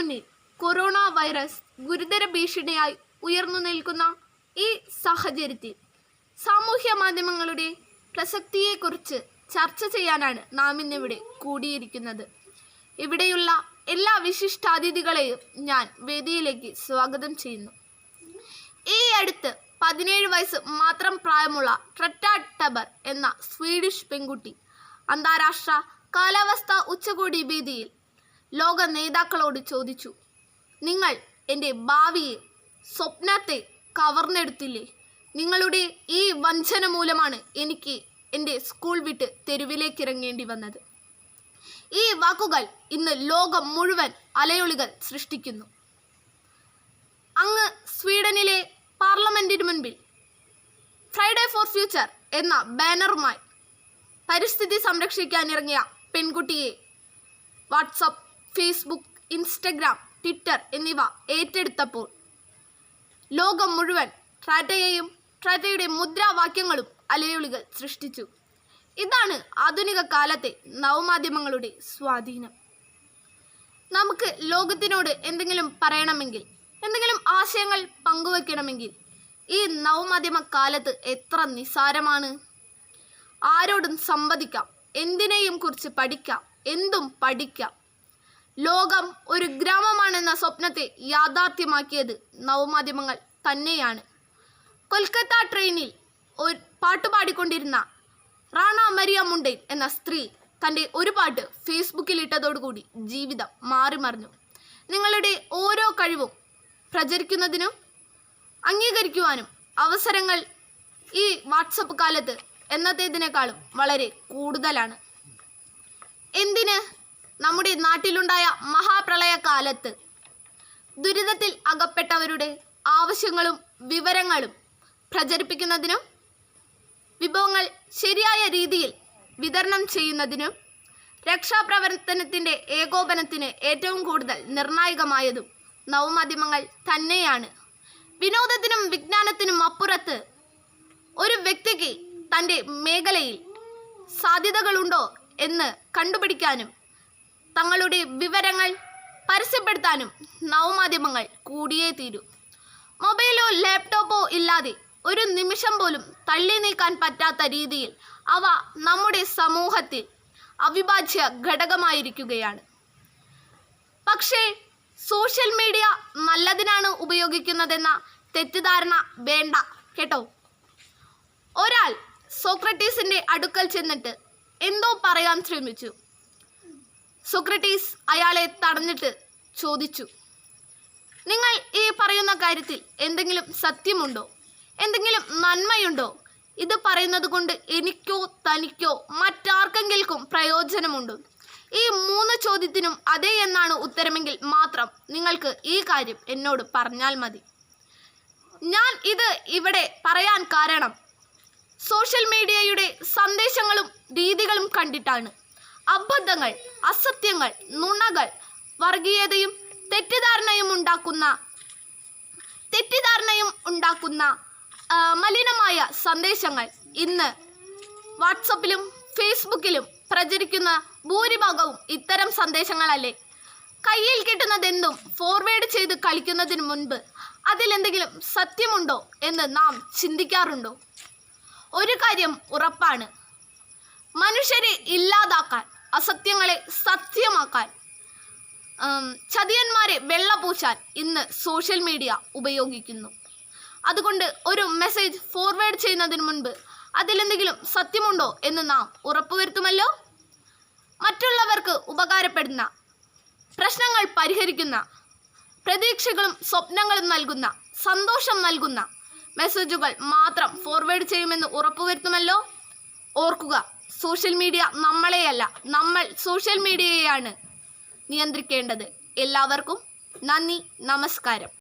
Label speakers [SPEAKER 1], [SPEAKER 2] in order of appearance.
[SPEAKER 1] മുന്നിൽ corona virus ഗുരുതര ഭീഷണിയായി ഉയർന്നു നിൽക്കുന്ന ഈ സാഹചര്യത്തിൽ സാമൂഹ്യ മാധ്യമങ്ങളുടെ പ്രസക്തിയെക്കുറിച്ച് ചർച്ച ചെയ്യാനാണ് നാം ഇന്നിവിടെ കൂടിയിരിക്കുന്നത്. ഇവിടെയുള്ള എല്ലാ വിശിഷ്ടാതിഥികളെയും ഞാൻ വേദിയിലേക്ക് സ്വാഗതം ചെയ്യുന്നു. ഈ അടുത്ത് 17 വയസ്സ് മാത്രം പ്രായമുള്ള ട്രെറ്റ ടബർ എന്ന സ്വീഡിഷ് പെൺകുട്ടി അന്താരാഷ്ട്ര കാലാവസ്ഥാ ഉച്ചകോടി വേദിയിൽ ലോക നേതാക്കളോട് ചോദിച്ചു, നിങ്ങൾ എൻ്റെ ഭാവിയെ, സ്വപ്നത്തെ കവർന്നെടുത്തില്ലേ? നിങ്ങളുടെ ഈ വഞ്ചന മൂലമാണ് എനിക്ക് എൻ്റെ സ്കൂൾ വിട്ട് തെരുവിലേക്ക് ഇറങ്ങേണ്ടി വന്നത്. ഈ വാക്കുകൾ ഇന്ന് ലോകം മുഴുവൻ അലയൊളികൾ സൃഷ്ടിക്കുന്നു. അങ്ങ് സ്വീഡനിലെ പാർലമെന്റിന് മുൻപിൽ ഫ്രൈഡേ ഫോർ ഫ്യൂച്ചർ എന്ന ബാനറുമായി പരിസ്ഥിതി സംരക്ഷിക്കാനിറങ്ങിയ പെൺകുട്ടിയെ വാട്സപ്പ്, ഫേസ്ബുക്ക്, ഇൻസ്റ്റഗ്രാം, ട്വിറ്റർ എന്നിവ ഏറ്റെടുത്തപ്പോൾ ലോകം മുഴുവൻ ട്രെറ്റയെയും ട്രെറ്റയുടെ മുദ്രാവാക്യങ്ങളും അലയൊളികൾ സൃഷ്ടിച്ചു. ഇതാണ് ആധുനിക കാലത്തെ നവമാധ്യമങ്ങളുടെ സ്വാധീനം. നമുക്ക് ലോകത്തിനോട് എന്തെങ്കിലും പറയണമെങ്കിൽ, എന്തെങ്കിലും ആശയങ്ങൾ പങ്കുവെക്കണമെങ്കിൽ ഈ നവമാധ്യമ കാലത്ത് എത്ര നിസ്സാരമാണ്. ആരോടും സംവദിക്കാം, എന്തിനേയും കുറിച്ച് പഠിക്കാം, എന്തും പഠിക്കാം. ലോകം ഒരു ഗ്രാമമാണെന്ന സ്വപ്നത്തെ യാഥാർത്ഥ്യമാക്കിയത് നവമാധ്യമങ്ങൾ തന്നെയാണ്. കൊൽക്കത്ത ട്രെയിനിൽ ഒരു പാട്ടുപാടിക്കൊണ്ടിരുന്ന റാണ മരിയ മുണ്ടൈൻ എന്ന സ്ത്രീ തൻ്റെ ഒരു പാട്ട് ഫേസ്ബുക്കിൽ ഇട്ടതോടുകൂടി ജീവിതം മാറിമറിഞ്ഞു. നിങ്ങളുടെ ഓരോ കഴിവും പ്രചരിക്കുന്നതിനും അംഗീകരിക്കുവാനും അവസരങ്ങൾ ഈ വാട്സപ്പ് കാലത്ത് എന്നത്തേതിനേക്കാളും വളരെ കൂടുതലാണ്. എന്തിന്? നമ്മുടെ നാട്ടിലുണ്ടായ മഹാപ്രളയ കാലത്ത് ദുരിതത്തിൽ അകപ്പെട്ടവരുടെ ആവശ്യങ്ങളും വിവരങ്ങളും പ്രചരിപ്പിക്കുന്നതിനും വിഭവങ്ങൾ ശരിയായ രീതിയിൽ വിതരണം ചെയ്യുന്നതിനും രക്ഷാപ്രവർത്തനത്തിൻ്റെ ഏകോപനത്തിന് ഏറ്റവും കൂടുതൽ നിർണായകമായതും നവമാധ്യമങ്ങൾ തന്നെയാണ്. വിനോദത്തിനും വിജ്ഞാനത്തിനും അപ്പുറത്ത് ഒരു വ്യക്തിക്ക് തൻ്റെ മേഖലയിൽ സാധ്യതകളുണ്ടോ എന്ന് കണ്ടുപിടിക്കാനും തങ്ങളുടെ വിവരങ്ങൾ പരസ്യപ്പെടുത്താനും നവമാധ്യമങ്ങൾ കൂടിയേ തീരൂ. മൊബൈലോ ലാപ്ടോപ്പോ ഇല്ലാതെ ഒരു നിമിഷം പോലും തള്ളി നീക്കാൻ പറ്റാത്ത രീതിയിൽ അവ നമ്മുടെ സമൂഹത്തിൽ അവിഭാജ്യ ഘടകമായിരിക്കുകയാണ്. പക്ഷേ സോഷ്യൽ മീഡിയ നല്ലതിനാണ് ഉപയോഗിക്കുന്നതെന്ന തെറ്റിദ്ധാരണ വേണ്ട കേട്ടോ. ഒരാൾ സോക്രട്ടീസിൻ്റെ അടുക്കൽ ചെന്നിട്ട് എന്തോ പറയാൻ ശ്രമിച്ചു. സോക്രട്ടീസ് അയാളെ തടഞ്ഞിട്ട് ചോദിച്ചു, നിങ്ങൾ ഈ പറയുന്ന കാര്യത്തിൽ എന്തെങ്കിലും സത്യമുണ്ടോ? എന്തെങ്കിലും നന്മയുണ്ടോ? ഇത് പറയുന്നത് കൊണ്ട് എനിക്കോ തനിക്കോ മറ്റാർക്കെങ്കിലും പ്രയോജനമുണ്ടോ? ഈ 3 ചോദ്യത്തിനും അതെ എന്നാണ് ഉത്തരമെങ്കിൽ മാത്രം നിങ്ങൾക്ക് ഈ കാര്യം എന്നോട് പറഞ്ഞാൽ മതി. ഞാൻ ഇത് ഇവിടെ പറയാൻ കാരണം സോഷ്യൽ മീഡിയയുടെ സന്ദേശങ്ങളും രീതികളും കണ്ടിട്ടാണ്. അബദ്ധങ്ങൾ, അസത്യങ്ങൾ, നുണകൾ, വർഗീയതയും തെറ്റിദ്ധാരണയും ഉണ്ടാക്കുന്ന മലിനമായ സന്ദേശങ്ങൾ ഇന്ന് വാട്സപ്പിലും ഫേസ്ബുക്കിലും പ്രചരിക്കുന്ന ഭൂരിഭാഗവും ഇത്തരം സന്ദേശങ്ങളല്ലേ. കയ്യിൽ കിട്ടുന്നതെന്തും ഫോർവേഡ് ചെയ്ത് കളിക്കുന്നതിന് മുൻപ് അതിലെന്തെങ്കിലും സത്യമുണ്ടോ എന്ന് നാം ചിന്തിക്കാറുണ്ടോ? ഒരു കാര്യം ഉറപ്പാണ്, മനുഷ്യരെ ഇല്ലാതാക്കാൻ, അസത്യങ്ങളെ സത്യമാക്കാൻ, ചതിയന്മാരെ വെള്ളപൂശാൻ ഇന്ന് സോഷ്യൽ മീഡിയ ഉപയോഗിക്കുന്നു. അതുകൊണ്ട് ഒരു മെസ്സേജ് ഫോർവേഡ് ചെയ്യുന്നതിന് മുൻപ് അതിലെന്തെങ്കിലും സത്യമുണ്ടോ എന്ന് നാം ഉറപ്പുവരുത്തുമല്ലോ. മറ്റുള്ളവർക്ക് ഉപകാരപ്പെടുന്ന, പ്രശ്നങ്ങൾ പരിഹരിക്കുന്ന, പ്രതീക്ഷകളും സ്വപ്നങ്ങളും നൽകുന്ന, സന്തോഷം നൽകുന്ന മെസ്സേജുകൾ മാത്രം ഫോർവേഡ് ചെയ്യുമെന്ന് ഉറപ്പുവരുത്തുമല്ലോ. ഓർക്കുക, സോഷ്യൽ മീഡിയ നമ്മളെയല്ല, നമ്മൾ സോഷ്യൽ മീഡിയയെയാണ് നിയന്ത്രിക്കേണ്ടത്. എല്ലാവർക്കും നന്ദി, നമസ്കാരം.